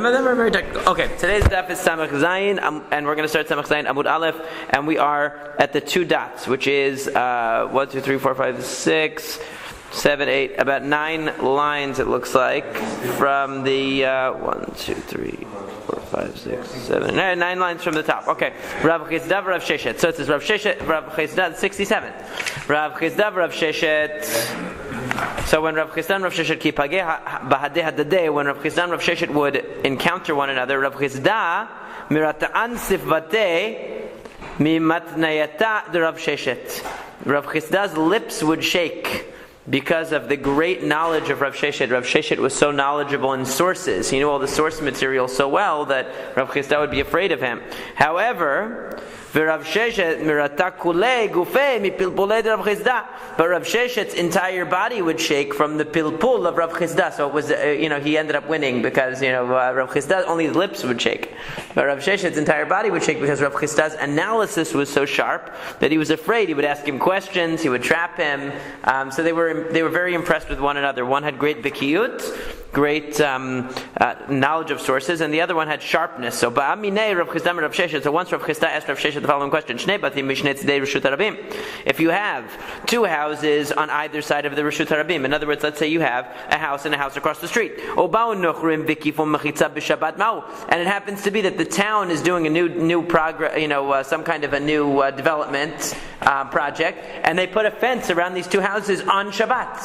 Some of them are very technical. Okay, today's daf is Samach Zayin, and we're going to start Samach Zayin Amud Aleph, and we are at the 2 dots, which is 1, 2, 3, 4, 5, 6, 7, 8, about 9 lines it looks like, from the 1, 2, 3, 4, 5, 6, 7, 9 lines from the top. Okay, Rav Chizda Rav Sheshet. So it says Rav Chizda 67. Rav Chizda Rav Sheshet. So when Rav Chizda and Rav Sheshet kipageh bahadeh hadadeh, when Rav Chizda and Rav Sheshet would encounter one another, Rav Chizda mirata'an sifvateh mimatnayata de Rav Sheshet. Rav Chizda's lips would shake because of the great knowledge of Rav Sheshet. Rav Sheshet was so knowledgeable in sources. He knew all the source material so well that Rav Chizda would be afraid of him. However, Rav Sheshet mirata kulei gufei mipilpulei Rav Chizda. But Rav Sheshet's entire body would shake from the pilpul of Rav Chizda. So it was, he ended up winning because, Rav Chizda, only his lips would shake. But Rav Sheshet's entire body would shake because Rav Chizda's analysis was so sharp that he was afraid. He would ask him questions, he would trap him. So they were very impressed with one another. One had great bikiyut, great knowledge of sources, and the other one had sharpness. So ba'aminei Rav Chizda and Rav Sheshet. So once Rav Chizda asked Rav Sheshet the following question: if you have 2 houses on either side of the Reshut Harabim, in other words, let's say you have a house and a house across the street, and it happens to be that the town is doing a new progress, some kind of a new development project, and they put a fence around these 2 houses on Shabbat.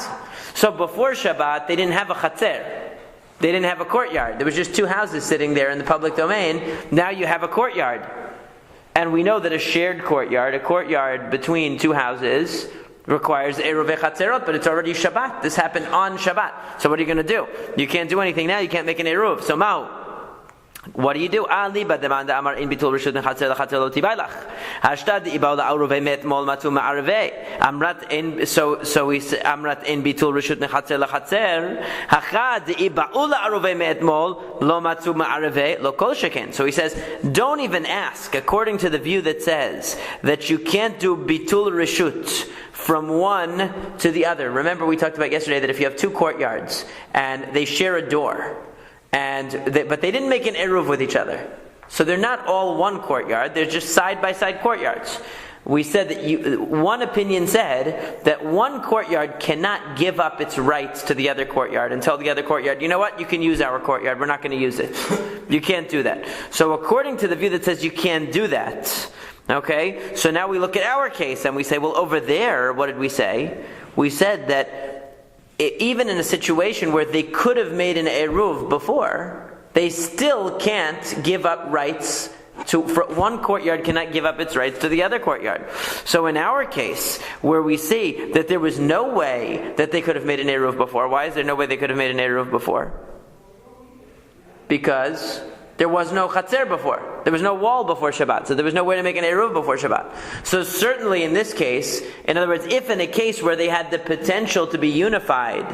So before Shabbat, they didn't have a chatzer. They didn't have a courtyard. There was just 2 houses sitting there in the public domain. Now you have a courtyard. And we know that a shared courtyard, a courtyard between 2 houses, requires Eruv Chatzerot, but it's already Shabbat. This happened on Shabbat. So what are you going to do? You can't do anything now. You can't make an Eruv. So what do you do? So we said, Amrat in bitul reshut nechatzer lachatzer. Hachad iba'ul aruvei me'etmol lo matzu ma'arevei lo kol sheken. So he says, don't even ask. According to the view that says that you can't do bitul reshut from one to the other. Remember, we talked about yesterday that if you have 2 courtyards and they share a door, but they didn't make an eruv with each other. So they're not all one courtyard, they're just side-by-side courtyards. We said that one opinion said that one courtyard cannot give up its rights to the other courtyard and tell the other courtyard, you know what, you can use our courtyard, we're not going to use it. You can't do that. So according to the view that says you can't do that, okay, so now we look at our case and we say, well, over there, what did we say? We said that even in a situation where they could have made an eruv before, they still can't give up rights one courtyard cannot give up its rights to the other courtyard. So in our case, where we see that there was no way that they could have made an eruv before, why is there no way they could have made an eruv before? Because there was no chatzer before. There was no wall before Shabbat. So there was no way to make an eruv before Shabbat. So certainly in this case, in other words, if in a case where they had the potential to be unified,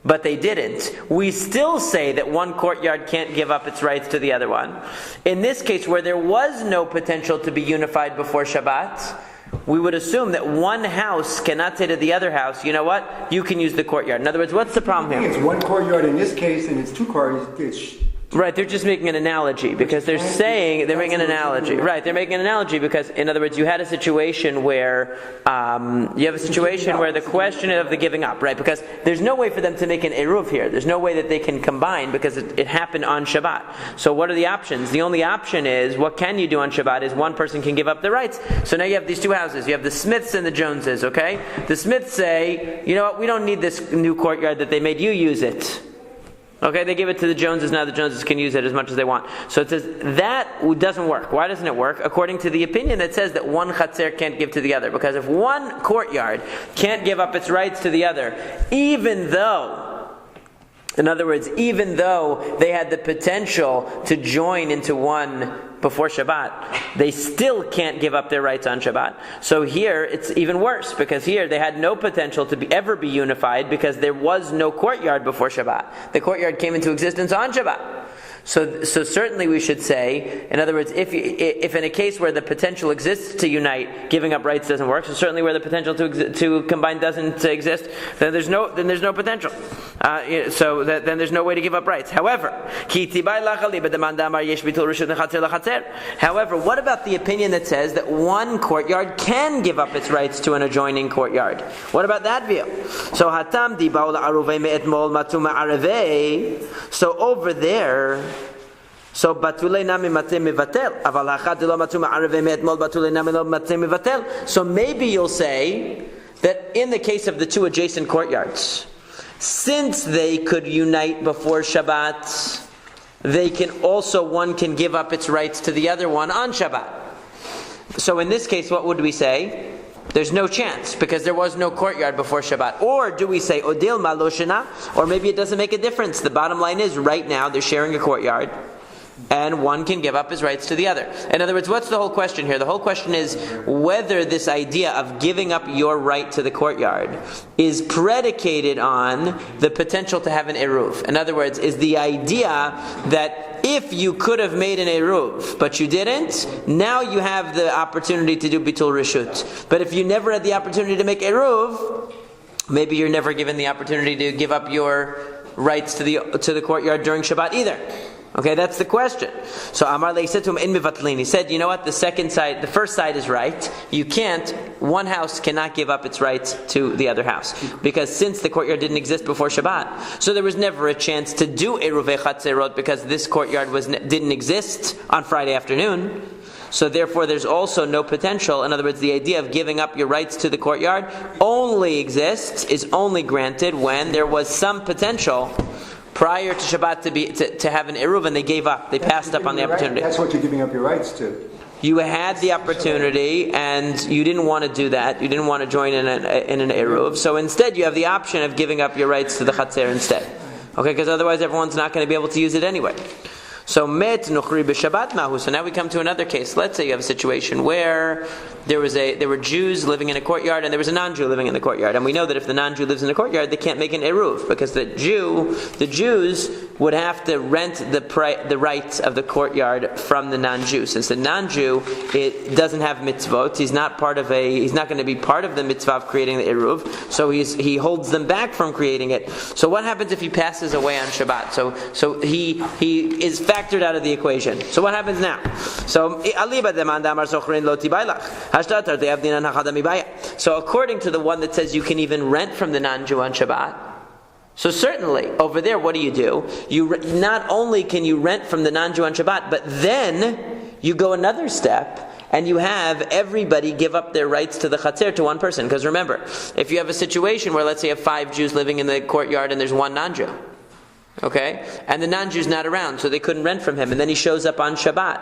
but they didn't, we still say that one courtyard can't give up its rights to the other one. In this case, where there was no potential to be unified before Shabbat, we would assume that one house cannot say to the other house, you know what, you can use the courtyard. In other words, what's the problem here? It's one courtyard in this case, and it's 2 courtyards. Right, they're just making an analogy because they're saying, they're making an analogy. Right, they're making an analogy because, in other words, you had a situation where, the question of the giving up, right? Because there's no way for them to make an eruv here. There's no way that they can combine because it happened on Shabbat. So what are the options? The only option is, what can you do on Shabbat is one person can give up their rights. So now you have these 2 houses. You have the Smiths and the Joneses, okay? The Smiths say, you know what, we don't need this new courtyard that they made, you use it. Okay, they give it to the Joneses, now the Joneses can use it as much as they want. So it says, that doesn't work. Why doesn't it work? According to the opinion that says that one chatzer can't give to the other. Because if one courtyard can't give up its rights to the other, even though they had the potential to join into one before Shabbat, they still can't give up their rights on Shabbat. So here it's even worse, because here they had no potential to ever be unified because there was no courtyard before Shabbat. The courtyard came into existence on Shabbat. So certainly we should say, in other words, if in a case where the potential exists to unite, giving up rights doesn't work. So certainly where the potential to combine doesn't exist, then there's no potential. Then there's no way to give up rights. However, what about the opinion that says that one courtyard can give up its rights to an adjoining courtyard? What about that view? So so over there. So batulei nami matei mivatel, aval hachad lo matu ma'arevei me'etmol batulei nami lo matei mivatel. So maybe you'll say that in the case of the two adjacent courtyards, since they could unite before Shabbat, they can also, one can give up its rights to the other one on Shabbat. So in this case, what would we say? There's no chance, because there was no courtyard before Shabbat. Or do we say, Odil Maloshina? Or maybe it doesn't make a difference. The bottom line is, right now, they're sharing a courtyard, and one can give up his rights to the other. In other words, what's the whole question here? The whole question is whether this idea of giving up your right to the courtyard is predicated on the potential to have an eruv. In other words, is the idea that if you could have made an eruv, but you didn't, now you have the opportunity to do bitul reshut. But if you never had the opportunity to make eruv, maybe you're never given the opportunity to give up your rights to the courtyard during Shabbat either. Okay, that's the question. So Amar Le said to him, "In mivatlin." He said, "You know what? The first side is right. You can't. One house cannot give up its rights to the other house, because since the courtyard didn't exist before Shabbat, so there was never a chance to do eruvei chatzerot because this courtyard didn't exist on Friday afternoon. So therefore, there's also no potential. In other words, the idea of giving up your rights to the courtyard is only granted when there was some potential." Prior to Shabbat to have an eruv, and they gave up. They passed up on the opportunity. That's what you're giving up your rights to. You had the opportunity, and you didn't want to do that. You didn't want to join in an eruv. So instead, you have the option of giving up your rights to the chatzer instead. Okay, because otherwise everyone's not going to be able to use it anyway. So met nuchri b'Shabbat mahu. So now we come to another case. Let's say you have a situation where there were Jews living in a courtyard and there was a non-Jew living in the courtyard, and we know that if the non-Jew lives in the courtyard, they can't make an eruv because the Jews would have to rent the rights of the courtyard from the non-Jew. Since the non-Jew it doesn't have mitzvot, he's not going to be part of the mitzvah of creating the eruv, so he holds them back from creating it. So what happens if he passes away on Shabbat? So he is factored out of the equation. So what happens now? So according to the one that says you can even rent from the non-Jew on Shabbat, so certainly over there, what do? You not only can you rent from the non-Jew on Shabbat, but then you go another step and you have everybody give up their rights to the chatzer to one person. Because remember, if you have a situation where, let's say, you have 5 Jews living in the courtyard and there's one non-Jew, okay, and the non-Jew's not around, so they couldn't rent from him, and then he shows up on Shabbat.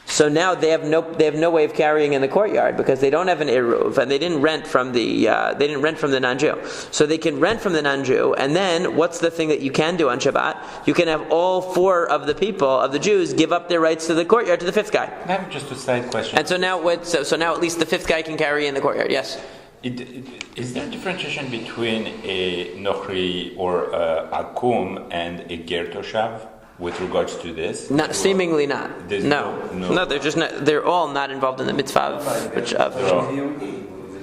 So now they have no way of carrying in the courtyard because they don't have an eruv and they didn't rent from the non-Jew. So they can rent from the non-Jew, and then what's the thing that you can do on Shabbat? You can have all 4 of the people of the Jews give up their rights to the courtyard to the 5th guy. I have just a side question. And so now so now at least the 5th guy can carry in the courtyard. Yes. Is there a differentiation between a nochri or a akum and a ger toshav with regards to this? Seemingly not. No, they're just not. They're all not involved in the mitzvah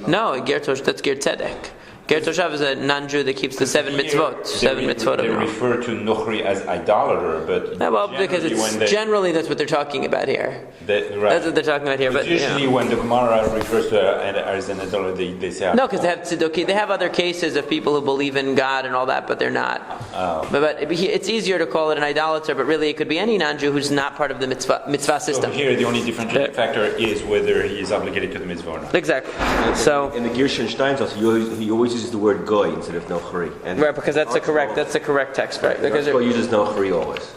No, ger tosh. That's ger tzedek. Ger toshav is a non-Jew that keets the 7 mitzvot. They refer to nochri as idolater, but because generally that's what they're talking about here. That's what they're talking about here. But usually, when the Gemara refers to as an idolater, they say no, because they have tzedukah. They have other cases of people who believe in God and all that, but they're not. Oh. But it's easier to call it an idolater. But really, it could be any non-Jew who's not part of the mitzvah system. So here, the only differentiating factor is whether he is obligated to the mitzvah or not. Exactly. So in the Gershon Steinsaltz, he always uses the word goy instead of nochri. Right, because that's the correct text, right? Because it uses nochri always.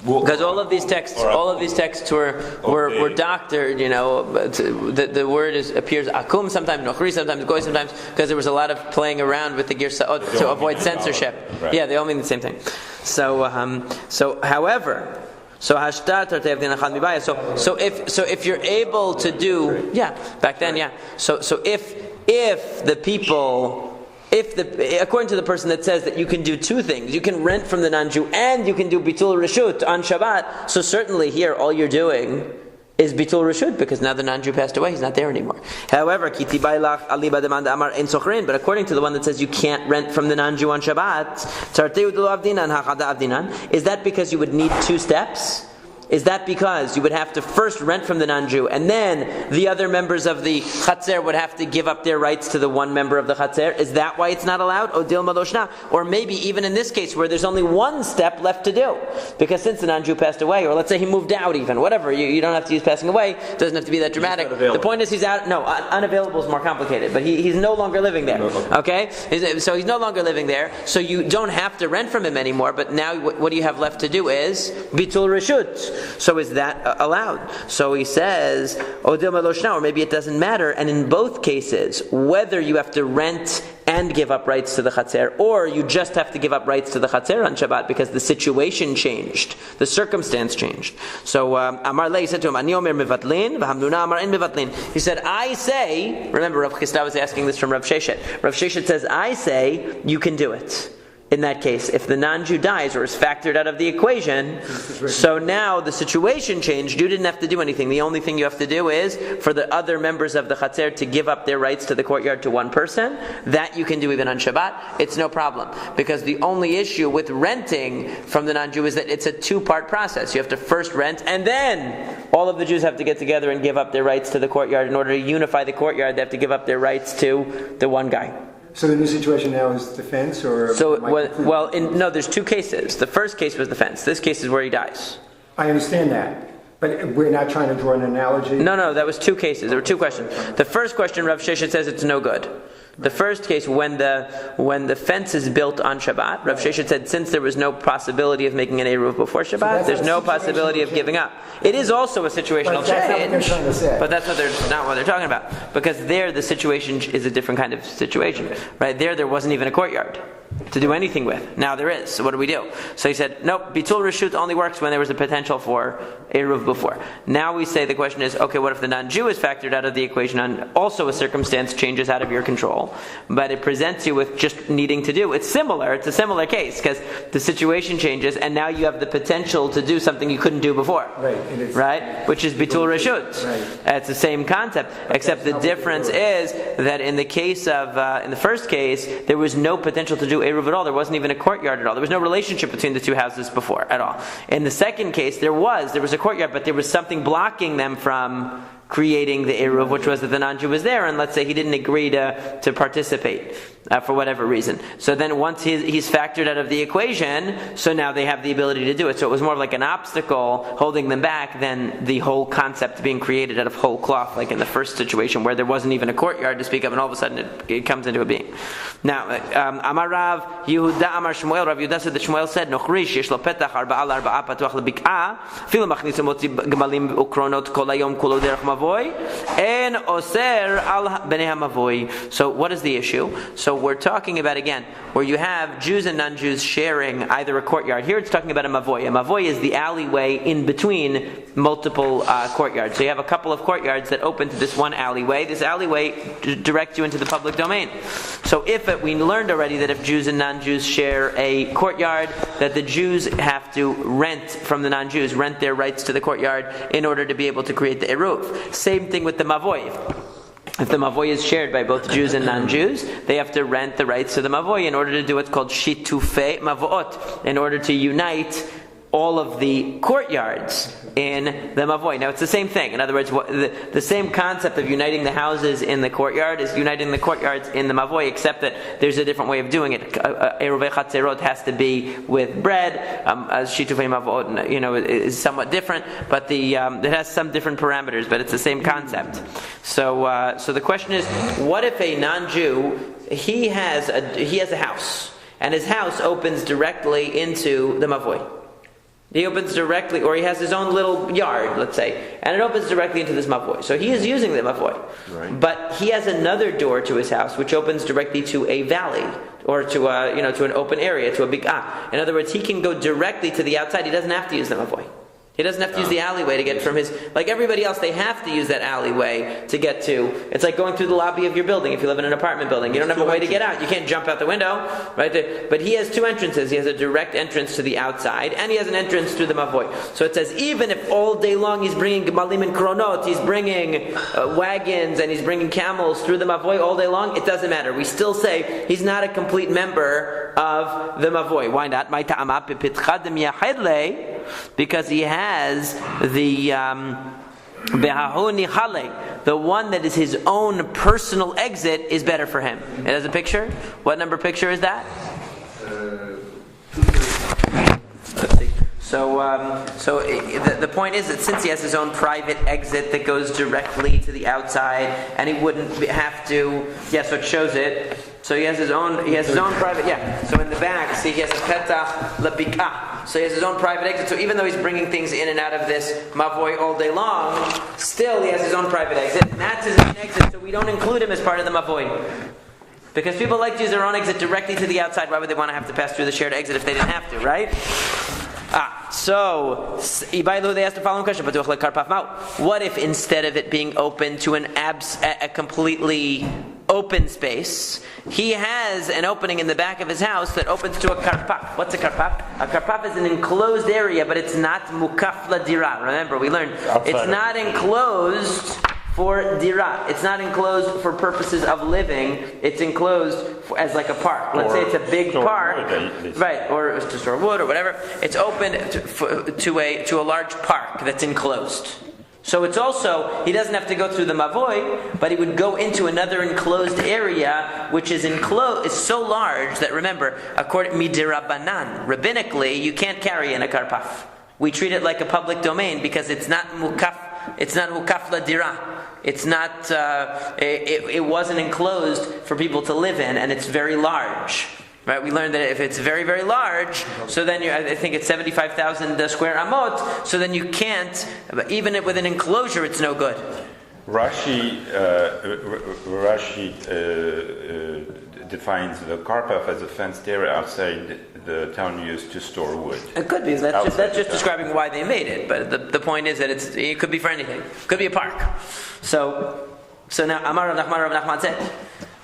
Because all of these texts were doctored, but the word appears akum sometimes, nochri sometimes, goy sometimes, because there was a lot of playing around with the girsa'ot to avoid censorship. Right. Yeah, they all mean the same thing. So however. So if you're able to do back then. So if according to the person that says that you can do two things, you can rent from the non-Jew and you can do bitul reshut on Shabbat, so certainly here all you're doing is bitul reshut, because now the non-Jew passed away, he's not there anymore. However, but according to the one that says you can't rent from the non-Jew on Shabbat, is that because you would need two steps? Is that because you would have to first rent from the non-Jew, and then the other members of the Chatzer would have to give up their rights to the one member of the Chatzer? Is that why it's not allowed? Or maybe even in this case where there's only one step left to do. Because since the non-Jew passed away, or let's say he moved out even, whatever, you don't have to use passing away, it doesn't have to be that dramatic. The point is he's out, unavailable is more complicated, but he's no longer living there. Okay? So he's no longer living there, so you don't have to rent from him anymore, but now what you have left to do is bitul reshut. So is that allowed? So he says, or maybe it doesn't matter. And in both cases, whether you have to rent and give up rights to the Chatzer, or you just have to give up rights to the Chatzer on Shabbat because the situation changed, the circumstance changed. So Amar Lei said to him, Ani omer mevatlin, v'hamnuna amar en mevatlin. He said, I say, remember Rav Chisda was asking this from Rav Sheshet. Rav Sheshet says, I say, you can do it. In that case, if the non-Jew dies or is factored out of the equation, so now the situation changed. You didn't have to do anything. The only thing you have to do is for the other members of the Chatzer to give up their rights to the courtyard to one person. That you can do even on Shabbat. It's no problem. Because the only issue with renting from the non-Jew is that it's a two-part process. You have to first rent, and then all of the Jews have to get together and give up their rights to the courtyard. In order to unify the courtyard, they have to give up their rights to the one guy. So the new situation now is the fence, or? No, there's two cases. The first case was the fence. This case is where he dies. I understand that. But we're not trying to draw an analogy? No, that was two cases. There were two questions. The first question, Rav Sheshet says it's no good. The first case, when the fence is built on Shabbat, Rav Sheshet said since there was no possibility of making an Eruv before Shabbat, there's no possibility of giving up. It is also a situational change, but that's not what they're talking about. Because there the situation is a different kind of situation. Right there wasn't even a courtyard to do anything with. Now there is. So what do we do? So he said, nope, bitul reshut only works when there was a potential for Eruv before. Now we say the question is, okay, what if the non-Jew is factored out of the equation and also a circumstance changes out of your control, but it presents you with just needing to do. It's a similar case, because the situation changes and now you have the potential to do something you couldn't do before. Right? Which is bitul reshut. Right. It's the same concept, except the difference is that in the case of, in the first case, there was no potential to do Eruv at all. There wasn't even a courtyard at all. There was no relationship between the two houses before at all. In the second case, there was a courtyard, but there was something blocking them from creating the Eruv, which was that the non-Jew was there, and let's say he didn't agree to participate for whatever reason. So then once he's factored out of the equation, so now they have the ability to do it. So it was more of like an obstacle holding them back than the whole concept being created out of whole cloth, like in the first situation where there wasn't even a courtyard to speak of, and all of a sudden it comes into a being. Now, Amar Rav Yehuda Amar Shmuel, Rav Yehuda said that Shmuel said, Nochri sheyesh lo petach arba'a l'arba'a patuach lebik'a, filu machnitzim motzi gemalim ukronot kol hayom kulo derech mavoy, en oser al bnei hamavoy. So what is the issue? So we're talking about, again, where you have Jews and non-Jews sharing either a courtyard. Here it's talking about a mavoy. A mavoy is the alleyway in between multiple courtyards. So you have a couple of courtyards that open to this one alleyway. This alleyway directs you into the public domain. So we learned already that if Jews and non-Jews share a courtyard, that the Jews have to rent from the non-Jews, rent their rights to the courtyard in order to be able to create the Eruv. Same thing with the mavoy. If the mavoy is shared by both Jews and non-Jews, they have to rent the rights to the mavoy in order to do what's called shitufei mavoot, in order to unite all of the courtyards in the mavoy. Now it's the same thing. In other words, the same concept of uniting the houses in the courtyard is uniting the courtyards in the mavoy, except that there's a different way of doing it. Eruvei chatzerot has to be with bread. Shitufei mavot, is somewhat different, but it has some different parameters, but it's the same concept. So the question is, what if a non-Jew, he has a house, and his house opens directly into the mavoy? He opens directly, or he has his own little yard, let's say, and it opens directly into this mavoy. So he is using the mavoy. Right. But he has another door to his house, which opens directly to a valley, or to an open area, to a bik'ah. In other words, he can go directly to the outside. He doesn't have to use the mavoy. He doesn't have to use the alleyway to get from his... Like everybody else, they have to use that alleyway to get to... It's like going through the lobby of your building if you live in an apartment building. You don't have a way to get out. You can't jump out the window, right there. But he has two entrances. He has a direct entrance to the outside, and he has an entrance through the mavoi. So it says, even if all day long he's bringing gemalim and kronot, he's bringing wagons, and he's bringing camels through the mavoi all day long, it doesn't matter. We still say he's not a complete member of the mavoi. Why not? Because he has the the one that is his own personal exit is better for him. It has a picture. What number picture is that? Let's see. So the point is that since he has his own private exit that goes directly to the outside, and he wouldn't have to. Yeah, so it shows it. So he has his own private. Yeah. So in the back, see, he has a petach lebika. So he has his own private exit. So even though he's bringing things in and out of this mavoi all day long, still he has his own private exit. And that's his main exit. So we don't include him as part of the mavoi. Because people like to use their own exit directly to the outside. Why would they want to have to pass through the shared exit if they didn't have to, right? So they asked the following question: what if instead of it being open to a completely open space, he has an opening in the back of his house that opens to a karpaf? What's a karpaf? A karpaf is an enclosed area, but it's not mukaf la dira. Remember, we learned it's not enclosed for dira. It's not enclosed for purposes of living. It's enclosed as like a park. Let's say it's a big park, right? Or to store wood or whatever. It's open to a large park that's enclosed. So it's also, he doesn't have to go through the mavoi, but he would go into another enclosed area, which is enclosed, is so large that, remember, according midirabanan, rabbinically, you can't carry in a karpaf. We treat it like a public domain because it's not mukaf la dira. It's not, it wasn't enclosed for people to live in, and it's very large. Right, we learned that if it's very, very large, so then I think it's 75,000 square amot, so then you can't, even with an enclosure, it's no good. Rashi defines the karpaf as a fenced area outside the town used to store wood. It could be. That's just describing why they made it. But the point is that it could be for anything. It could be a park. So now Amar Rav Nachman said.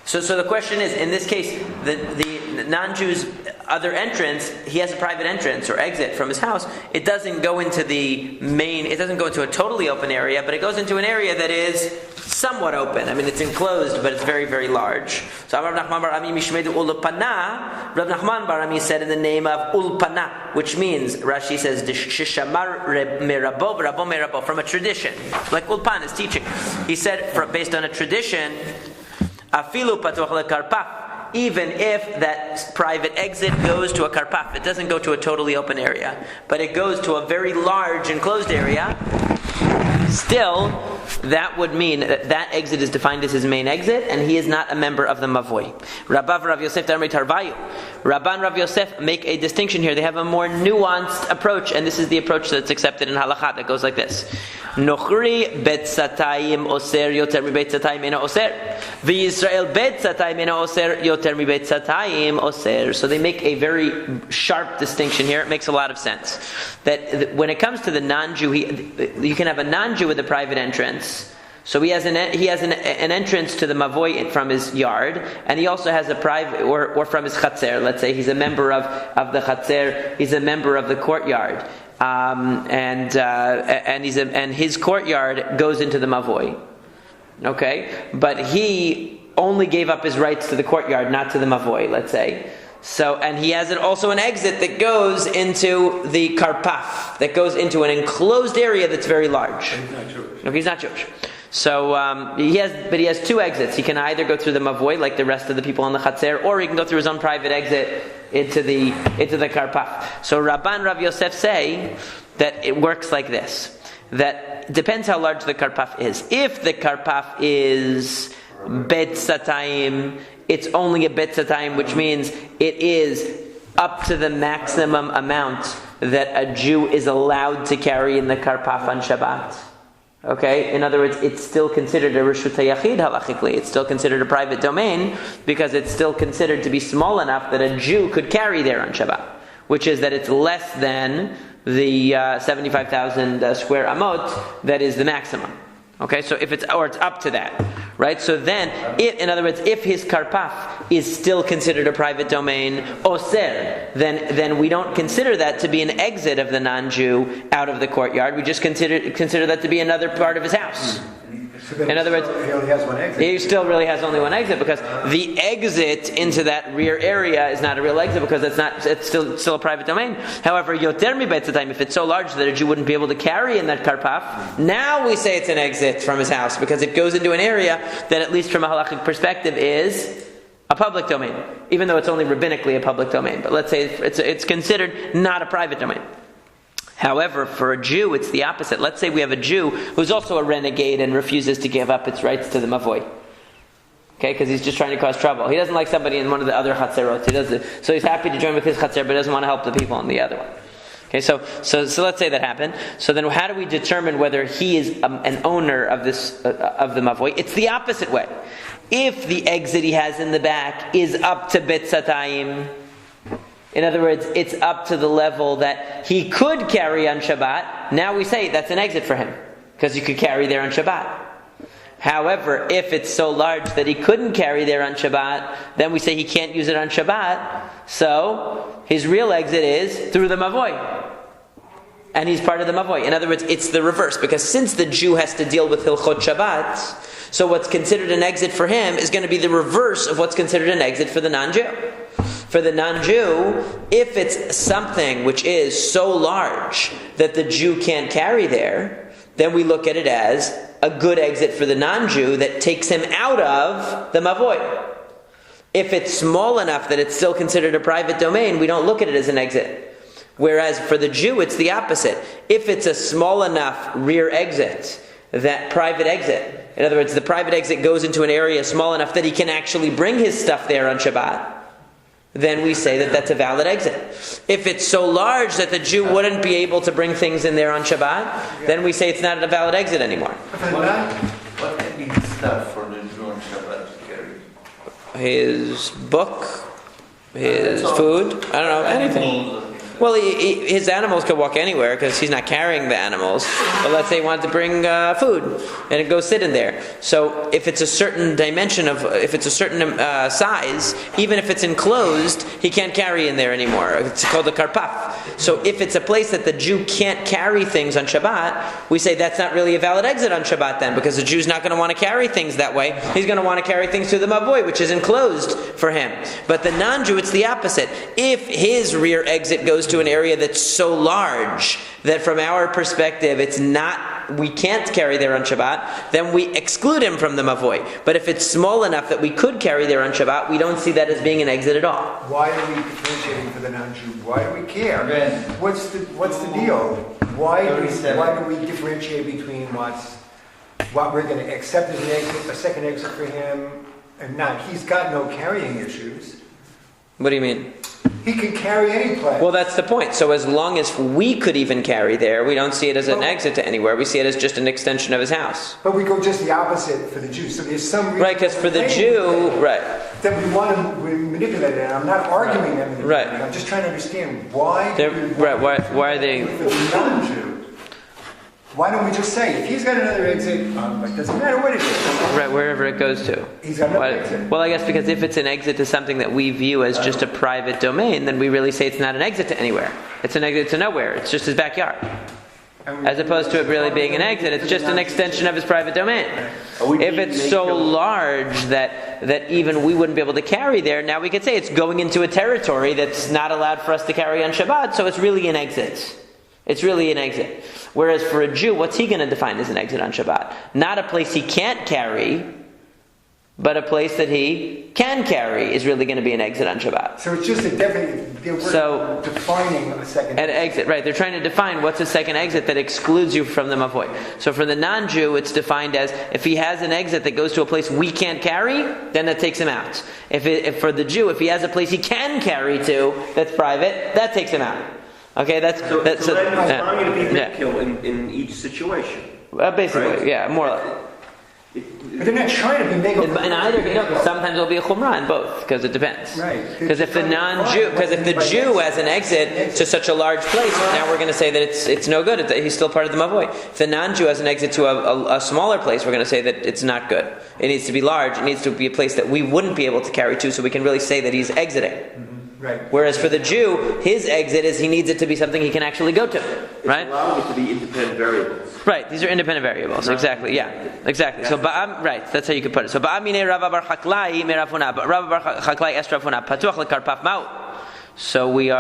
So the question is, in this case, the non-Jew's other entrance, he has a private entrance or exit from his house. It doesn't go into the main, it doesn't go into a totally open area, but it goes into an area that is somewhat open. I mean, it's enclosed, but it's very, very large. So Rav Nachman bar Ami Mishmedu Ulpana, Rav Nachman bar Ami said in the name of Ulpana, which means, Rashi says, Shishamar Merabo, Rabo Merabo, from a tradition. Like Ulpan is teaching. He said, based on a tradition, Afilu patuach lekarpaf, even if that private exit goes to a karpaf, it doesn't go to a totally open area, but it goes to a very large enclosed area, still, that would mean that exit is defined as his main exit, and he is not a member of the mavoi. Rabbav Rav Yosef Darmei Tarvayu. Rabban Rav Yosef make a distinction here. They have a more nuanced approach, and this is the approach that's accepted in halakha that goes like this. Nochri bet satayim oser yoter mi bet satayim ena oser. V'Yisrael bet satayim ena oser yoter mi bet satayim oser. So they make a very sharp distinction here. It makes a lot of sense. That when it comes to the non-Jew, you can have a non-Jew with a private entrance. So he has an entrance to the mavoi from his yard, and he also has a private, or from his chatzer. Let's say he's a member of the chatzer. He's a member of the courtyard, and his courtyard goes into the mavoi. Okay, but he only gave up his rights to the courtyard, not to the mavoi. Let's say. So, and he has also an exit that goes into the karpaf, that goes into an enclosed area that's very large. He's not Jewish. No, he's not Jewish. So he has two exits. He can either go through the mavoi like the rest of the people on the chatzer, or he can go through his own private exit into the karpaf. So Rabban Rav Yosef say that it works like this. That it depends how large the karpaf is. If the karpaf is bet satayim, it's only a bet satayim, which means it is up to the maximum amount that a Jew is allowed to carry in the karpaf on Shabbat. Okay? In other words, it's still considered a Reshut HaYachid halachically. It's still considered a private domain because it's still considered to be small enough that a Jew could carry there on Shabbat. Which is that it's less than the 75,000 square amot that is the maximum. Okay, so if it's up to that, right? So then, in other words, if his karpaf is still considered a private domain, oser, then we don't consider that to be an exit of the non-Jew out of the courtyard. We just consider that to be another part of his house. In other words, he only has one exit. he still really has only one exit, because the exit into that rear area is not a real exit, because it's still a private domain. However, yoter mi betzatayim, if it's so large that a Jew wouldn't be able to carry in that karpaf, now we say it's an exit from his house, because it goes into an area that, at least from a halachic perspective, is a public domain, even though it's only rabbinically a public domain. But let's say it's considered not a private domain. However, for a Jew, it's the opposite. Let's say we have a Jew who's also a renegade and refuses to give up its rights to the mavoi. Okay, because he's just trying to cause trouble. He doesn't like somebody in one of the other chatzerot. So he's happy to join with his chatzer, but doesn't want to help the people in the other one. Okay, so let's say that happened. So then, how do we determine whether he is an owner of this of the mavoi? It's the opposite way. If the exit he has in the back is up to betzatayim, in other words, it's up to the level that he could carry on Shabbat, now we say that's an exit for him, because you could carry there on Shabbat. However, if it's so large that he couldn't carry there on Shabbat, then we say he can't use it on Shabbat, so his real exit is through the mavoi. And he's part of the mavoi. In other words, it's the reverse, because since the Jew has to deal with Hilchot Shabbat, so what's considered an exit for him is going to be the reverse of what's considered an exit for the non-Jew. For the non-Jew, if it's something which is so large that the Jew can't carry there, then we look at it as a good exit for the non-Jew that takes him out of the mavoi. If it's small enough that it's still considered a private domain, we don't look at it as an exit. Whereas for the Jew, it's the opposite. If it's a small enough rear exit, that private exit, in other words, the private exit goes into an area small enough that he can actually bring his stuff there on Shabbat, then we say that that's a valid exit. If it's so large that the Jew wouldn't be able to bring things in there on Shabbat, then we say it's not a valid exit anymore. What can be stuff for the Jew on Shabbat to carry? His book, his food, I don't know, anything. Well, his animals could walk anywhere because he's not carrying the animals. But let's say he wanted to bring food and it goes sit in there. So if it's a certain dimension if it's a certain size, even if it's enclosed, he can't carry in there anymore. It's called a karpaf. So if it's a place that the Jew can't carry things on Shabbat, we say that's not really a valid exit on Shabbat then, because the Jew's not going to want to carry things that way. He's going to want to carry things through the mavoi, which is enclosed for him. But the non-Jew, it's the opposite. If his rear exit goes to an area that's so large that from our perspective we can't carry there on Shabbat, then we exclude him from the mavoi. But if it's small enough that we could carry there on Shabbat, we don't see that as being an exit at all. Why are we differentiating for the non-Jew? Why do we care? What's the deal? Why do we differentiate between what we're going to accept as an exit, a second exit for him, and not? He's got no carrying issues. What do you mean? He can carry any place. Well, that's the point. So as long as we could even carry there, we don't see it as an exit to anywhere. We see it as just an extension of his house. But we go just the opposite for the Jew. So there's some reason. Right, because for the Jew, that we want to manipulate it. And I'm not arguing that manipulating. Right. I'm just trying to understand why. Why are they? For the non-Jew. Why don't we just say, if he's got another exit, it doesn't matter what it is. Right, wherever it goes to. He's got another exit. Well, I guess because if it's an exit to something that we view as just a private domain, then we really say it's not an exit to anywhere. It's an exit to nowhere. It's just his backyard. As opposed to it really being an exit, it's just an extension of his private domain. If it's so large that even we wouldn't be able to carry there, now we could say it's going into a territory that's not allowed for us to carry on Shabbat, so it's really an exit. It's really an exit. Whereas for a Jew, what's he going to define as an exit on Shabbat? Not a place he can't carry, but a place that he can carry is really going to be an exit on Shabbat. So it's just defining a second exit. Right, they're trying to define what's a second exit that excludes you from the mavoi. So for the non-Jew, it's defined as if he has an exit that goes to a place we can't carry, then that takes him out. If for the Jew, if he has a place he can carry to that's private, that takes him out. Okay, that's allowing it to be Mikil in each situation. Basically, right? yeah, more or less. But they're not trying to be mega. In either, because sometimes it'll be a chumrah in both, because it depends. Right. Because if the Jew has an exit to such a large place, now we're going to say that it's no good. He's still part of the mavoi. If the non-Jew has an exit to a smaller place, we're going to say that it's not good. It needs to be large. It needs to be a place that we wouldn't be able to carry to, so we can really say that he's exiting. Right. Whereas for the Jew, his exit is he needs it to be something he can actually go to. Right? Allowing it to be independent variables. Right, these are independent variables. Exactly, yeah. Exactly. So ba'am, right, that's how you could put it. So ba'amine Rava bar Chaklai me Rafuna, but Rava bar Chaklai est Rafuna, patuach lekarpaf ma'u. So he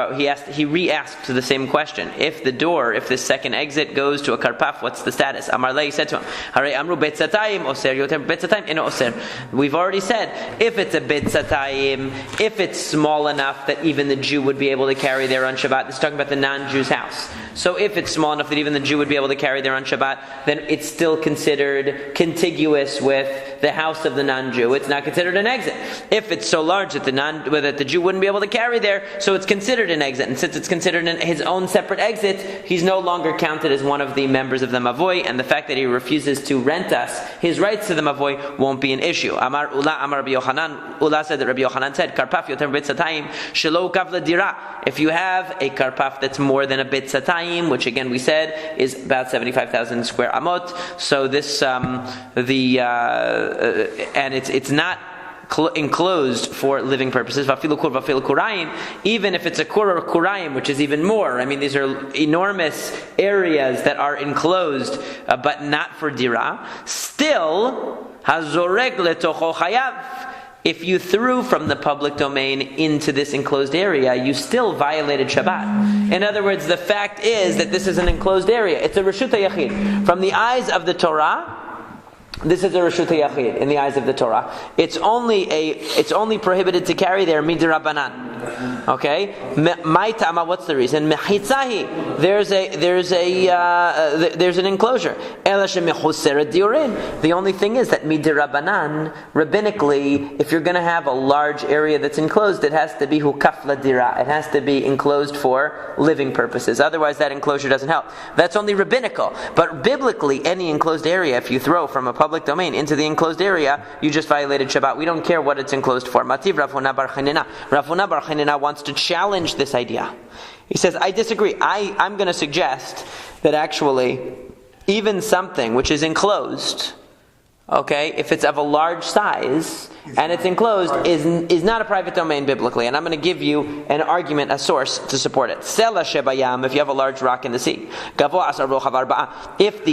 re-asked the same question. If the second exit goes to a karpaf, what's the status? Amar Lei said to him, Hare amru bet satayim oser yoter bet satayim eno oser. We've already said, if it's a bet satayim, if it's small enough that even the Jew would be able to carry there on Shabbat, this is talking about the non-Jew's house. So if it's small enough that even the Jew would be able to carry there on Shabbat, then it's still considered contiguous with the house of the non-Jew. It's not considered an exit. If it's so large that the Jew wouldn't be able to carry there, so it's considered an exit. And since it's considered his own separate exit, he's no longer counted as one of the members of the mavoi, and the fact that he refuses to rent us his rights to the mavoi won't be an issue. Amar Rabbi Yochanan. Ula said that Rabbi Yochanan said, Karpaf yoter b'tzatayim shelo kavla dira. If you have a karpaf that's more than a b'tzatayim, which again we said is about 75,000 square amot, so this and it's not enclosed for living purposes. Even if it's a kur or kurayim, which is even more. I mean, these are enormous areas that are enclosed, but not for dira. Still, hazoreg letocho chayav. If you threw from the public domain into this enclosed area, you still violated Shabbat. In other words, the fact is that this is an enclosed area. It's a Reshut HaYachid. From the eyes of the Torah, this is a Reshut HaYachid in the eyes of the Torah. It's only prohibited to carry there midrabanan. Okay, what's the reason? There's an enclosure. The only thing is that midrabanan, rabbinically, if you're going to have a large area that's enclosed, it has to be hukafla dira. It has to be enclosed for living purposes. Otherwise, that enclosure doesn't help. That's only rabbinical. But biblically, any enclosed area, if you throw from a public domain into the enclosed area, you just violated Shabbat. We don't care what it's enclosed for. Mativ Rafuna bar Chanina. Rafuna bar Chanina wants to challenge this idea. He says, I disagree. I'm going to suggest that actually, even something which is enclosed, okay, if it's of a large size and it's enclosed, is not a private domain biblically. And I'm going to give you an argument, a source to support it. Sela shebayam, if you have a large rock in the sea. Gavo asar rochav arba'a. If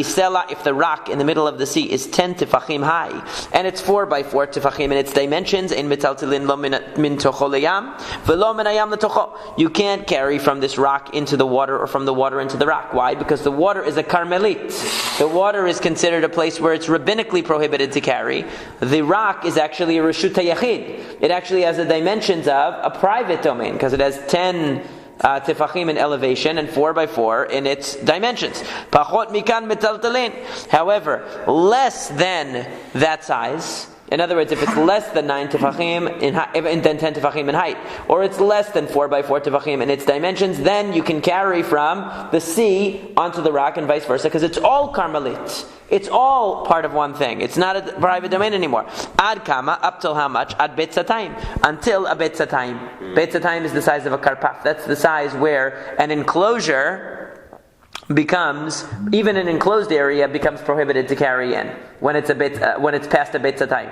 the rock in the middle of the sea is 10 tefachim high, and it's 4 by 4 tefachim in its dimensions, in metaltilin lo min tocho leyam, velo min hayam letocho. You can't carry from this rock into the water or from the water into the rock. Why? Because the water is a karmelit. The water is considered a place where it's rabbinically prohibited to carry. The rock is actually a Reshut HaYachid. It actually has the dimensions of a private domain because it has 10 tefachim in elevation and 4 by 4 in its dimensions. Pachot mikan metaltalin. However, less than that size. In other words, if it's less than 9 tefachim then 10 tefachim in height, or it's less than 4 by 4 tefachim in its dimensions, then you can carry from the sea onto the rock and vice versa, because it's all karmelit. It's all part of one thing. It's not a private domain anymore. Ad kama, up till how much? Ad bet satayim. Until a bet satayim. Bet satayim is the size of a karpaf. That's the size where an enclosure becomes, even an enclosed area becomes prohibited to carry in when it's past a bet satayim.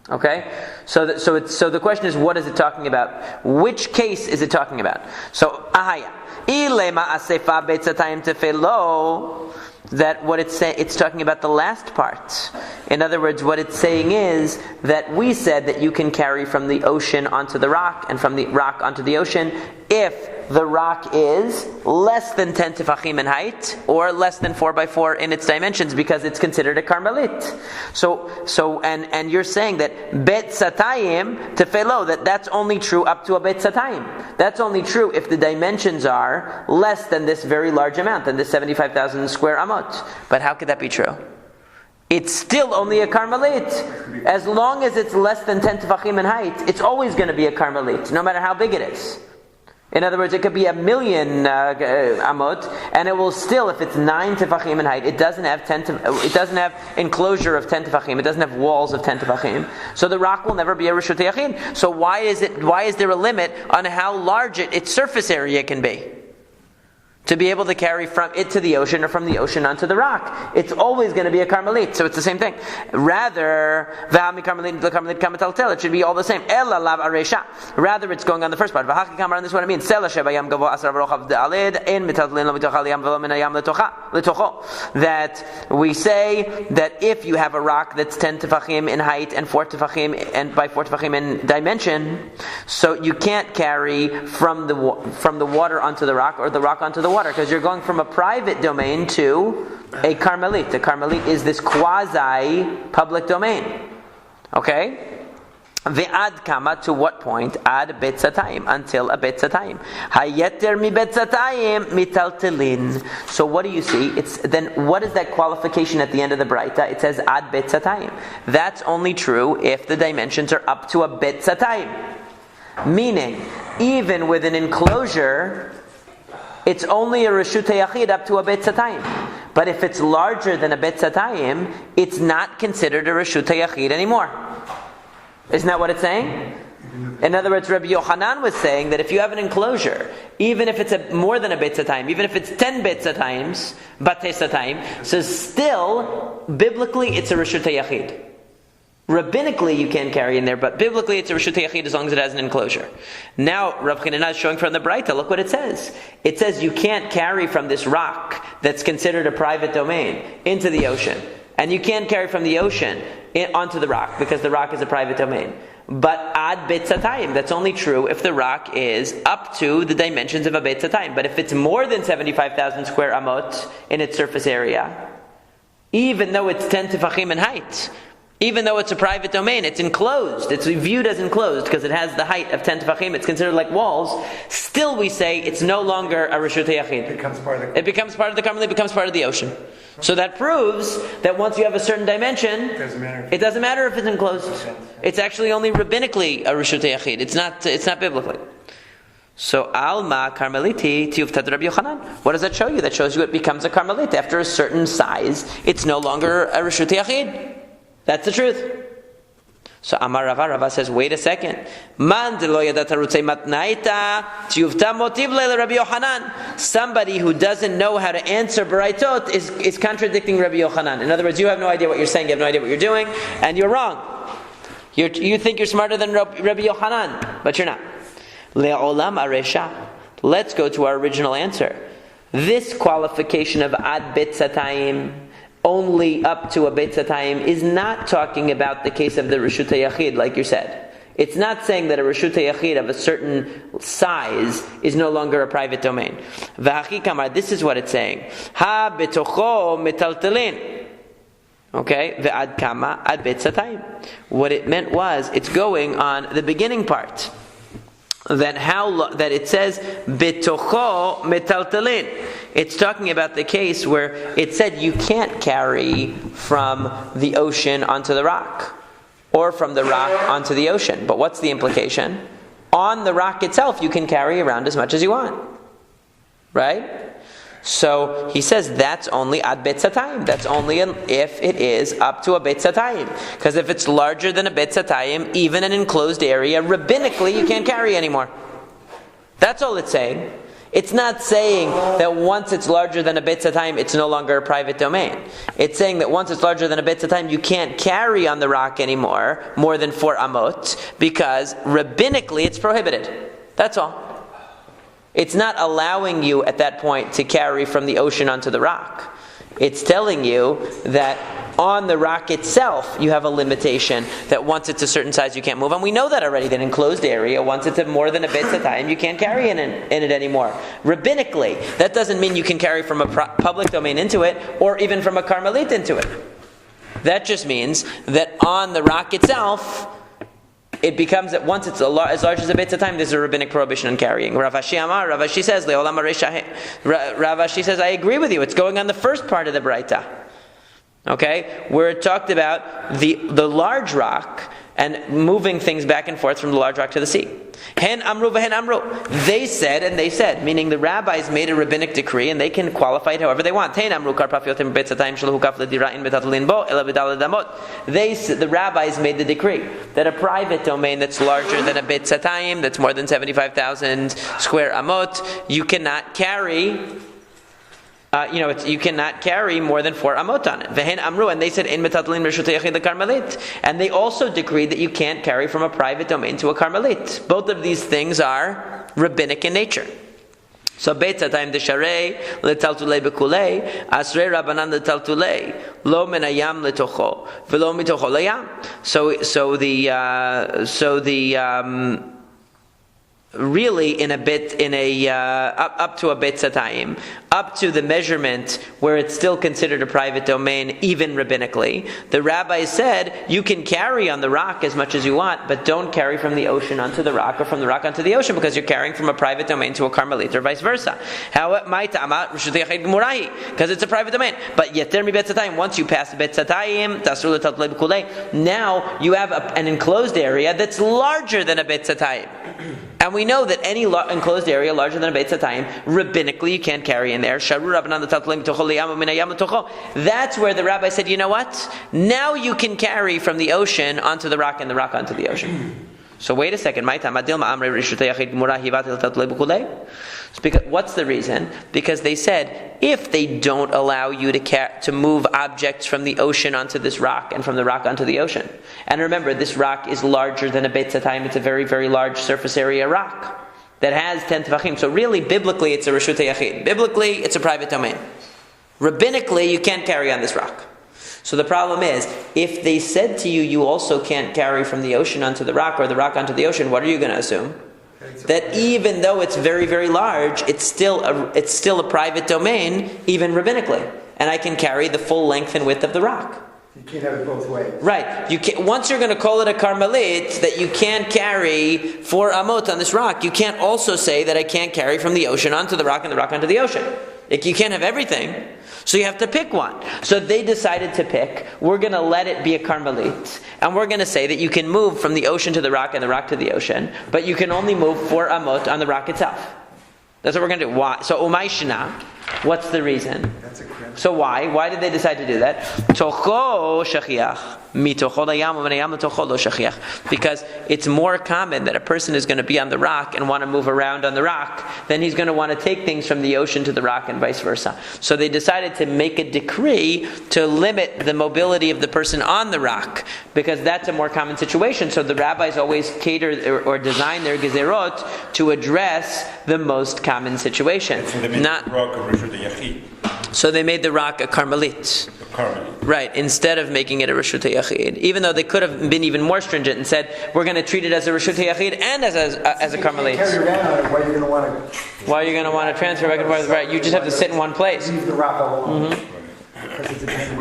Okay, so the question is, what is it talking about? Which case is it talking about? So ahaya ilema asefa bet satayim tefelo. That what it's talking about the last part. In other words, what it's saying is that we said that you can carry from the ocean onto the rock and from the rock onto the ocean if the rock is less than 10 tefachim in height or less than 4 by 4 in its dimensions, because it's considered a karmelit. And you're saying that bet satayim tefelo, that's only true up to a bet satayim. That's only true if the dimensions are less than this very large amount, than this 75,000 square amot. But how could that be true? It's still only a karmelit. As long as it's less than 10 tefachim in height, it's always going to be a karmelit, no matter how big it is. In other words, it could be 1,000,000 amot, and it will still, if it's 9 tefachim in height, it doesn't have it doesn't have enclosure of 10 tefachim. It doesn't have walls of 10 tefachim. So the rock will never be a reshut yachid. So why is there a limit on how large its surface area can be? To be able to carry from it to the ocean or from the ocean onto the rock. It's always going to be a karmelit, so it's the same thing. Rather, it should be all the same. Rather, it's going on the first part. And this is what it means. That we say that if you have a rock that's 10 tefachim in height and 4 tefachim and by 4 tefachim in dimension, so you can't carry from the water onto the rock or the rock onto the water, because you're going from a private domain to a karmelit. The karmelit is this quasi-public domain. Okay? Ve'ad kama, to what point? Ad betzatayim, until a betzatayim. Hayeter mi betzatayim mitaltelin. So what do you see? Then what is that qualification at the end of the Braita? It says ad betzatayim. That's only true if the dimensions are up to a betzatayim. Meaning, even with an enclosure, it's only a reshut yachid up to a betzatayim. But if it's larger than a betzatayim, it's not considered a reshut yachid anymore. Isn't that what it's saying? In other words, Rabbi Yochanan was saying that if you have an enclosure, even if it's more than a betzatayim, even if it's 10 betzatayims, batesatayim, so still, biblically, it's a reshut yachid. Rabbinically, you can't carry in there, but biblically, it's a reshut yachid as long as it has an enclosure. Now, Rav Chanina is showing from the Braita. Look what it says. It says you can't carry from this rock that's considered a private domain into the ocean, and you can't carry from the ocean onto the rock because the rock is a private domain. But ad betzatayim, that's only true if the rock is up to the dimensions of a betzatayim. But if it's more than 75,000 square amot in its surface area, even though it's 10 tefachim in height, even though it's a private domain, it's enclosed. It's viewed as enclosed because it has the height of 10 tefachim. It's considered like walls. Still, we say it's no longer a reshut yachid. It becomes part of the karmelit. It becomes part of the ocean. So that proves that once you have a certain dimension, it doesn't matter if it's enclosed. It's actually only rabbinically a reshut yachid. It's not biblically. So alma karmeliti tiyuvtat Rabbi Yochanan. What does that show you? That shows you it becomes a karmelit after a certain size. It's no longer a reshut yachid. That's the truth. So Amar Rava says, wait a second. Somebody who doesn't know how to answer Baraitot is contradicting Rabbi Yochanan. In other words, you have no idea what you're saying, you have no idea what you're doing, and you're wrong. You think you're smarter than Rabbi Yochanan, but you're not. Le'olam aresha. Let's go to our original answer. This qualification of ad betzatayim, only up to a betzatayim, is not talking about the case of the reshut yachid, like you said. It's not saying that a reshut yachid of a certain size is no longer a private domain. V'hachi kamar, this is what it's saying. Ha betocho metaltelin. Okay, ve'ad kama ad betzatayim. What it meant was, it's going on the beginning part. That it says betocho metaltelin. It's talking about the case where it said you can't carry from the ocean onto the rock, or from the rock onto the ocean. But what's the implication? On the rock itself, you can carry around as much as you want, right? So he says that's only ad betzatayim. That's only if it is up to a betzatayim. Because if it's larger than a betzatayim, even an enclosed area, rabbinically you can't carry anymore. That's all it's saying. It's not saying that once it's larger than a betzatayim, it's no longer a private domain. It's saying that once it's larger than a betzatayim, you can't carry on the rock anymore, more than 4 amot, because rabbinically it's prohibited. That's all. It's not allowing you at that point to carry from the ocean onto the rock. It's telling you that on the rock itself you have a limitation, that once it's a certain size you can't move. And we know that already, that enclosed area, once it's more than a betzatayim, you can't carry in it anymore. Rabbinically, that doesn't mean you can carry from a public domain into it, or even from a karmelit into it. That just means that on the rock itself, it becomes that once it's as large as a betzatayim, there's a rabbinic prohibition on carrying. Rav Ashi Amar, Rav Ashi says, Le'olam aresha. Rav Ashi says, I agree with you. It's going on the first part of the Braita. Okay? Where it talked about the large rock, and moving things back and forth from the large rock to the sea. Hen amru v'hen amru. They said, and they said, meaning the rabbis made a rabbinic decree, and they can qualify it however they want. The rabbis made the decree that a private domain that's larger than a beit satayim, that's more than 75,000 square amot, you cannot carry. You cannot carry more than 4 amot on it. Vehen amru, and they said in metatlin reshutei yachid lekarmelit, and they also decreed that you can't carry from a private domain to a karmelit. Both of these things are rabbinic in nature. So beit satayim desharei letaltulei bekulei asrei rabbanan letaltulei lo menayam letocho velo mitocho layam. Really up to a beit satayim, up to the measurement where it's still considered a private domain, even rabbinically, the rabbis said you can carry on the rock as much as you want, but don't carry from the ocean onto the rock or from the rock onto the ocean, because you're carrying from a private domain to a karmelit or vice versa. Because it's a private domain. But yet there mi beit satayim, once you pass the beit satayim, now you have an enclosed area that's larger than a beit satayim. And we know that any enclosed area larger than a beit satayim, rabbinically you can't carry in there. That's where the rabbi said, you know what? Now you can carry from the ocean onto the rock and the rock onto the ocean. So wait a second. What's the reason? Because they said, if they don't allow you to move objects from the ocean onto this rock and from the rock onto the ocean. And remember, this rock is larger than a beit satayim. It's a very, very large surface area rock that has 10 tefachim. So really, biblically, it's a reshutei yachid. Biblically, it's a private domain. Rabbinically, you can't carry on this rock. So the problem is, if they said to you, you also can't carry from the ocean onto the rock or the rock onto the ocean, what are you going to assume? That even though it's very, very large, it's still a private domain, even rabbinically. And I can carry the full length and width of the rock. You can't have it both ways. Right. Once you're going to call it a karmelit, that you can't carry 4 amot on this rock, you can't also say that I can't carry from the ocean onto the rock and the rock onto the ocean. You can't have everything. So you have to pick one. So they decided to pick, we're going to let it be a karmelit, and we're going to say that you can move from the ocean to the rock and the rock to the ocean, but you can only move 4 amot on the rock itself. That's what we're going to do. Why? So umay shana, what's the reason? So why? Why did they decide to do that? Because it's more common that a person is going to be on the rock and want to move around on the rock than he's going to want to take things from the ocean to the rock and vice versa. So they decided to make a decree to limit the mobility of the person on the rock, because that's a more common situation. So the rabbis always cater or design their gezerot to address the most common situation. So they made the rock a karmelit. Right, instead of making it a reshutei yachid. Even though they could have been even more stringent and said, we're going to treat it as a reshutei yachid and as a karmelit. Why are you going to want to? Why are you going to want to transfer back and forth? Right, you just have to sit in one place. Leave the rock alone. Mm-hmm.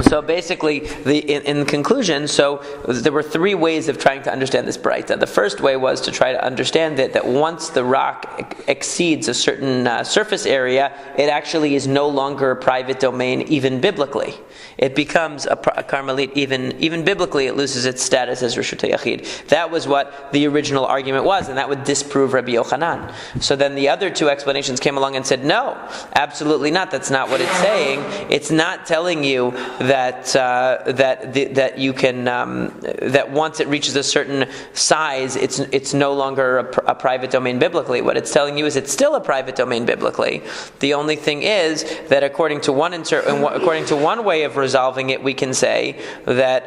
So basically, in conclusion, so there were 3 ways of trying to understand this braita. The first way was to try to understand that once the rock exceeds a certain surface area, it actually is no longer a private domain, even biblically. It becomes a karmelit, even biblically, it loses its status as reshutei yachid. That was what the original argument was, and that would disprove Rabbi Yochanan. So then the other 2 explanations came along and said, no, absolutely not. That's not what it's saying. It's not telling you that you can that once it reaches a certain size, it's no longer a private domain biblically. What it's telling you is it's still a private domain biblically. The only thing is that according to one way of resolving it, we can say that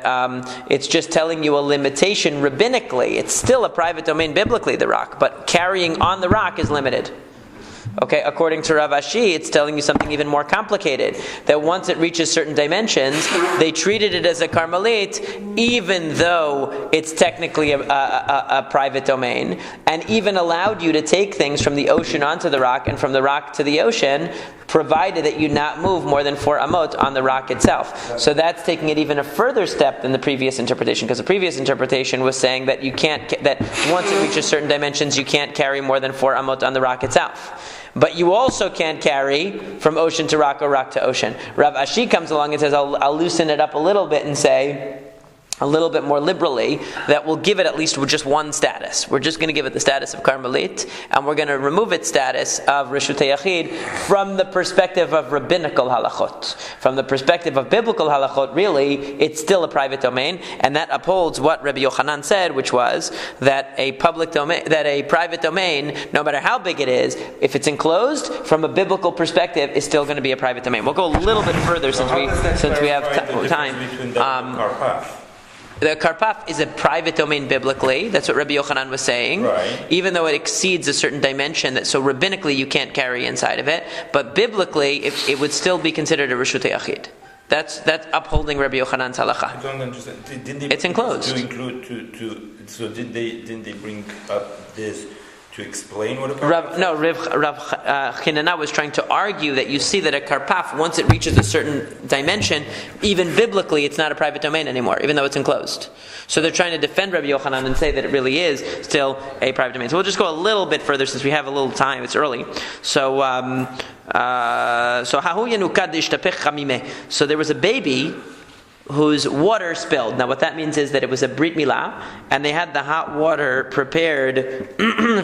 it's just telling you a limitation rabbinically. It's still a private domain biblically, the rock, but carrying on the rock is limited. Okay, according to Rav Ashi, it's telling you something even more complicated. That once it reaches certain dimensions, they treated it as a karmelit, even though it's technically a private domain, and even allowed you to take things from the ocean onto the rock and from the rock to the ocean, provided that you not move more than 4 amot on the rock itself. So that's taking it even a further step than the previous interpretation, because the previous interpretation was saying that you can't, that once it reaches certain dimensions, you can't carry more than 4 amot on the rock itself. But you also can't carry from ocean to rock or rock to ocean. Rav Ashi comes along and says, I'll loosen it up a little bit and say a little bit more liberally, that will give it at least just one status. We're just going to give it the status of Carmelit, and we're going to remove its status of Reshutei Yachid from the perspective of rabbinical halachot. From the perspective of biblical halachot, really, it's still a private domain, and that upholds what Rabbi Yochanan said, which was that a private domain, no matter how big it is, if it's enclosed, from a biblical perspective, is still going to be a private domain. We'll go a little bit further since we have time. The karpaf is a private domain biblically. That's what Rabbi Yochanan was saying. Right. Even though it exceeds a certain dimension, so rabbinically you can't carry inside of it, but biblically it would still be considered a reshutei yachid. That's upholding Rabbi Yochanan's halacha. I don't understand. It's enclosed. So didn't they bring up this to explain what a Rav karpaf is? Chinana was trying to argue that you see that a karpaf, once it reaches a certain dimension, even biblically it's not a private domain anymore, even though it's enclosed. So they're trying to defend Rabbi Yochanan and say that it really is still a private domain. So we'll just go a little bit further since we have a little time. It's early. So there was a baby whose water spilled. Now what that means is that it was a brit milah, and they had the hot water prepared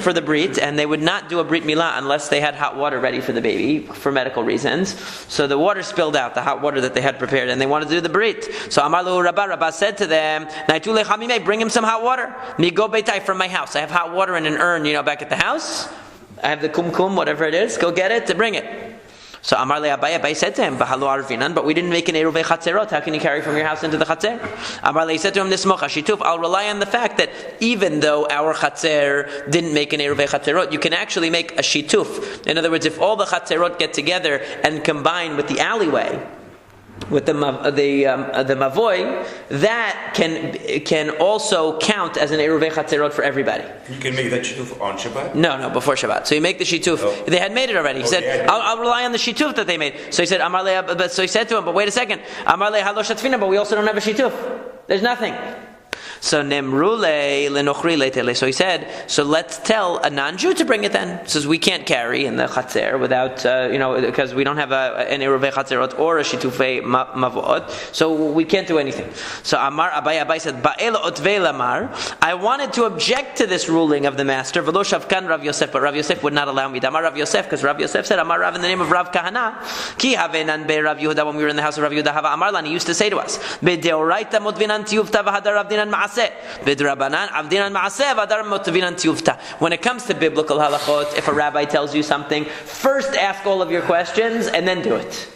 for the brit, and they would not do a brit milah unless they had hot water ready for the baby, for medical reasons. So the water spilled out, the hot water that they had prepared, and they wanted to do the brit. So Amar Lahu Rabbah said to them, bring him some hot water. Migo beitai, from my house. I have hot water in an urn, back at the house. I have the kumkum, whatever it is. Go get it to bring it. So Amar le Abai said to him, "Bahalo arvinan," but we didn't make an eruvei chatzerot. How can you carry from your house into the chatzer? Amar le said to him, "Nismoch hashituf." I'll rely on the fact that even though our chatzer didn't make an eruvei chatzerot, you can actually make a shituf. In other words, if all the chatzerot get together and combine with the alleyway, with the mavoy, that can also count as an eruvei chatzerot for everybody. You can make that shituf on Shabbat? No, before Shabbat. So you make the shituf. Oh. They had made it already. He said, I'll rely on the shituf that they made. So he said, so he said to him, but wait a second, Amar le halo shatfina, but we also don't have a shituf. There's nothing. So Nemrule lenochri letele. So he said, so let's tell a non-Jew to bring it then. He says we can't carry in the chatzer without, because we don't have an eruvei chatzerot or a shitufei mavot. So we can't do anything. So Amar Abai said, Ba'el otvei lamar. I wanted to object to this ruling of the master. V'lo shavkan Rav Yosef, but Rav Yosef would not allow me. Amar Rav Yosef, because Rav Yosef said, Amar Rav in the name of Rav Kahana. Ki havenan be Rav Yehuda, when we were in the house of Rav Yehuda, Hava Amar Lan, he used to say to us, Be'deoraita motvinan tiyuvta v'hadar Avdinan ma'aseh. When it comes to biblical halachot, if a rabbi tells you something, first ask all of your questions and then do it.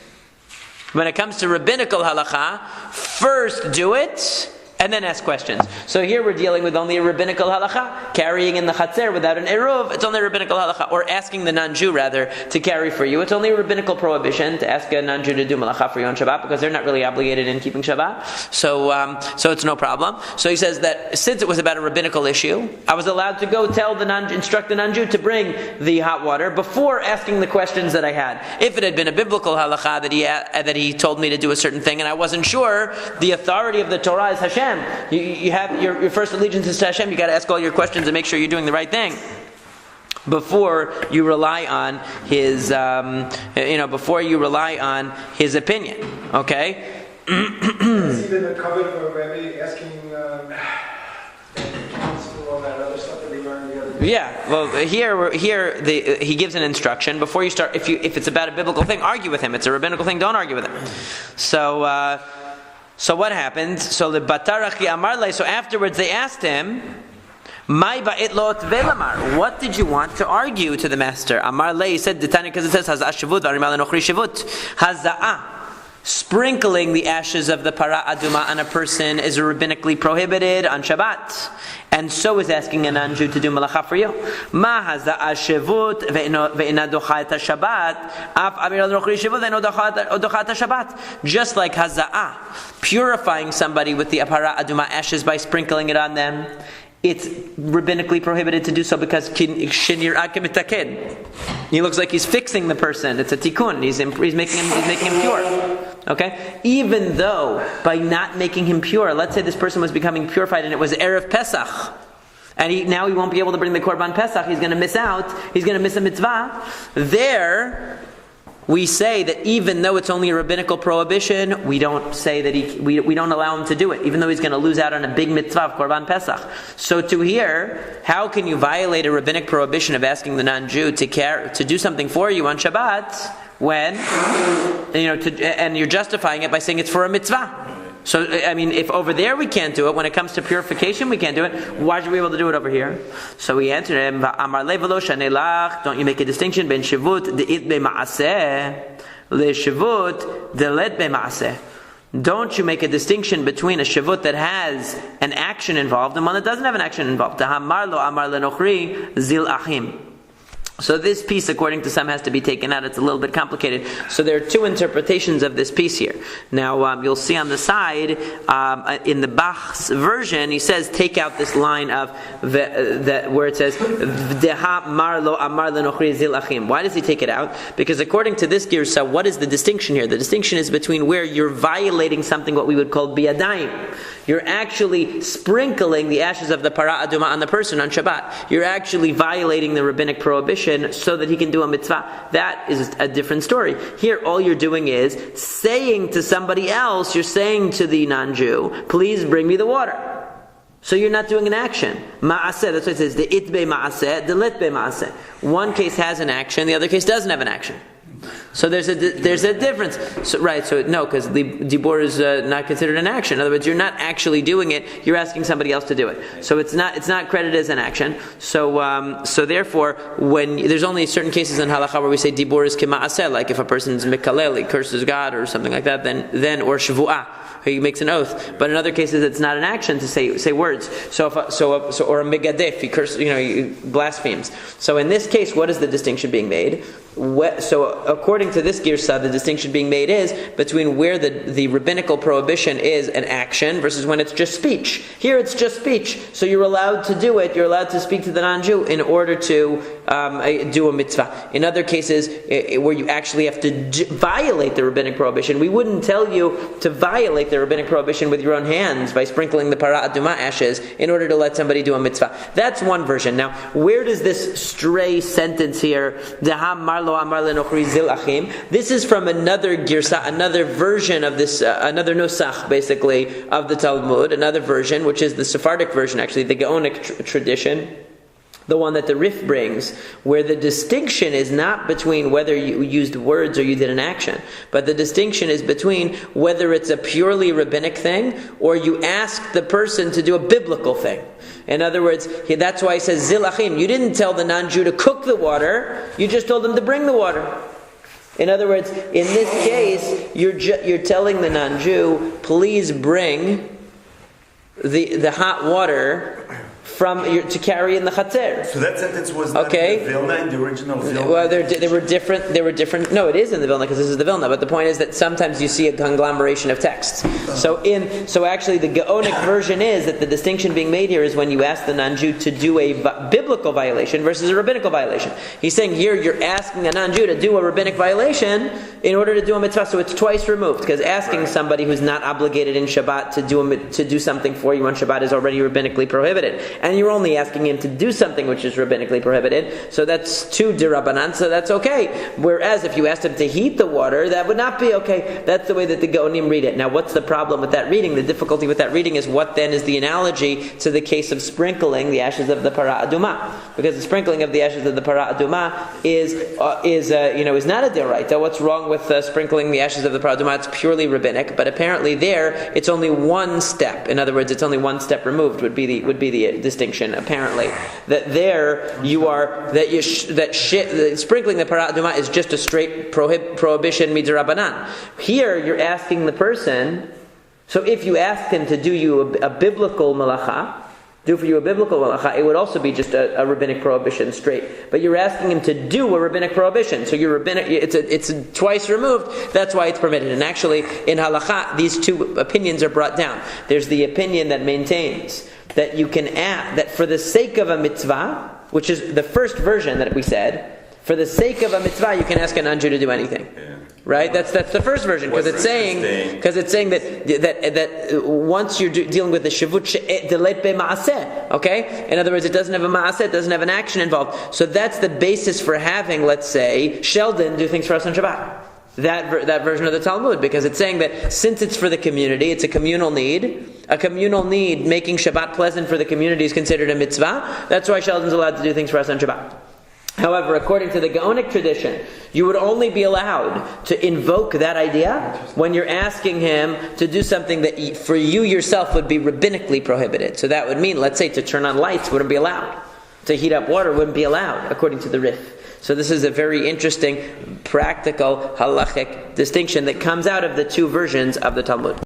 When it comes to rabbinical halacha, first do it and then ask questions. So here we're dealing with only a rabbinical halacha, carrying in the chatzer without an eruv, it's only a rabbinical halacha, or asking the non-Jew rather to carry for you. It's only a rabbinical prohibition to ask a non-Jew to do malacha for you on Shabbat because they're not really obligated in keeping Shabbat. So it's no problem. So he says that since it was about a rabbinical issue, I was allowed to go instruct the non-Jew to bring the hot water before asking the questions that I had. If it had been a biblical halacha that he told me to do a certain thing and I wasn't sure, the authority of the Torah is Hashem. You have your first allegiance is to Hashem. You got to ask all your questions and make sure you're doing the right thing before you rely on his, before you rely on his opinion. Okay. Is even the covenant of a Rebbe asking counsel, all that other stuff that we learned the other day? Yeah. Well, he gives an instruction before you start. If it's about a biblical thing, argue with him. It's a rabbinical thing. Don't argue with him. So what happened? So the Batarachi Amarle. So afterwards they asked him, "My ba'it lot velamar." What did you want to argue to the master? Amarle said, because it says Haza'ah shivut, Arimal enochri shivut. Haza'ah, sprinkling the ashes of the para aduma on a person is rabbinically prohibited on Shabbat. And so is asking a non-Jew to do malacha for you. Ma haza'ah shivut ve'ina docha et Shabbat. Af amiral nochri shivut ve'ino docha et Shabbat. Just like haza'ah, purifying somebody with the para aduma ashes by sprinkling it on them, it's rabbinically prohibited to do so because he looks like he's fixing the person. It's a tikkun. He's making him pure. Okay? Even though by not making him pure, let's say this person was becoming purified and it was Erev Pesach, and now he won't be able to bring the Korban Pesach, he's going to miss out, he's going to miss a mitzvah. There, we say that even though it's only a rabbinical prohibition, we don't say that we don't allow him to do it, even though he's going to lose out on a big mitzvah of Korban Pesach. So to here, how can you violate a rabbinic prohibition of asking the non-Jew to do something for you on Shabbat when, and you're justifying it by saying it's for a mitzvah? So, I mean, if over there we can't do it, when it comes to purification we can't do it, why should we be able to do it over here? So we answered him, don't you make a distinction between shivut de'it be'ma'aseh le'shivut de'let be'ma'aseh? Don't you make a distinction between a shivut that has an action involved and one that doesn't have an action involved? Amar le'nochri zil achim. So this piece, according to some, has to be taken out. It's a little bit complicated. So there are two interpretations of this piece here. Now, you'll see on the side, in the Bach's version, he says, take out this line of where it says, V'deha mar lo amar lenochri zil achim. Why does he take it out? Because according to this girsa, what is the distinction here? The distinction is between where you're violating something, what we would call biyadayim. You're actually sprinkling the ashes of the para aduma on the person on Shabbat. You're actually violating the rabbinic prohibition so that he can do a mitzvah. That is a different story. Here, all you're doing is saying to somebody else, you're saying to the non-Jew, please bring me the water. So you're not doing an action. Ma'aseh, that's what it says, the itbe ma'aseh, the litbe ma'aseh. One case has an action, the other case doesn't have an action. So there's a difference. So, right, so no, because the dibur is not considered an action. In other words, you're not actually doing it, you're asking somebody else to do it. So it's not credited as an action. So therefore, when there's only certain cases in halakha where we say dibur is kema'aseh, like if a person's mikalel, he curses God or something like that, then or shvu'ah, he makes an oath. But in other cases, it's not an action to say words. So or a megadef, he curses, he blasphemes. So in this case, what is the distinction being made? So according to this girsa, the distinction being made is between where the rabbinical prohibition is an action versus when it's just speech. Here it's just speech, so you're allowed to do it. You're allowed to speak to the non-Jew in order to do a mitzvah. In other cases, where you actually have to violate the rabbinic prohibition, we wouldn't tell you to violate the rabbinic prohibition with your own hands by sprinkling the para aduma ashes in order to let somebody do a mitzvah. That's one version. Now, where does this stray sentence here, this is from another girsa, another version of this, another nusach, basically, of the Talmud, another version, which is the Sephardic version, actually, the Gaonic tradition, the one that the Rif brings, where the distinction is not between whether you used words or you did an action, but the distinction is between whether it's a purely rabbinic thing or you ask the person to do a biblical thing. In other words, that's why he says zil achim. You didn't tell the non-Jew to cook the water, you just told him to bring the water. In other words, in this case, you're telling the non-Jew, please bring the hot water to carry in the chater. So that sentence was not in the Vilna, in the original Vilna? Well, they were different. No, it is in the Vilna because this is the Vilna. But the point is that sometimes you see a conglomeration of texts. So actually, the Gaonic version is that the distinction being made here is when you ask the non-Jew to do a biblical violation versus a rabbinical violation. He's saying here you're asking a non-Jew to do a rabbinic violation in order to do a mitzvah. So it's twice removed because asking somebody who's not obligated in Shabbat to do something for you on Shabbat is already rabbinically prohibited. And you're only asking him to do something which is rabbinically prohibited. So that's two dirabanan, so that's okay. Whereas if you asked him to heat the water, that would not be okay. That's the way that the Gaonim read it. Now what's the problem with that reading? The difficulty with that reading is what then is the analogy to the case of sprinkling the ashes of the para aduma? Because the sprinkling of the ashes of the para aduma is not a deraita. What's wrong with sprinkling the ashes of the para aduma? It's purely rabbinic, but apparently there it's only one step. In other words, it's only one step removed would be the distinction. Apparently, that there you are sprinkling the para aduma is just a straight prohibition midrabanan. Here you're asking the person. So if you asked him to do you a biblical malacha, it would also be just a rabbinic prohibition straight. But you're asking him to do a rabbinic prohibition, so you're rabbinic. It's twice removed. That's why it's permitted. And actually, in halakha, these two opinions are brought down. There's the opinion that maintains that you can add that for the sake of a mitzvah, which is the first version that we said, for the sake of a mitzvah, you can ask a non-Jew to do anything. Right? That's the first version, because it's saying that once you're dealing with the shavut delayed be maaseh, okay? In other words, it doesn't have a maaseh, it doesn't have an action involved. So that's the basis for having, let's say, Sheldon do things for us on Shabbat. That version of the Talmud, because it's saying that since it's for the community, it's a communal need. A communal need, making Shabbat pleasant for the community, is considered a mitzvah. That's why Sheldon's allowed to do things for us on Shabbat. However, according to the Gaonic tradition, you would only be allowed to invoke that idea when you're asking him to do something that for you yourself would be rabbinically prohibited. So that would mean, let's say, to turn on lights wouldn't be allowed. To heat up water wouldn't be allowed, according to the Rif. So this is a very interesting, practical, halachic distinction that comes out of the two versions of the Talmud.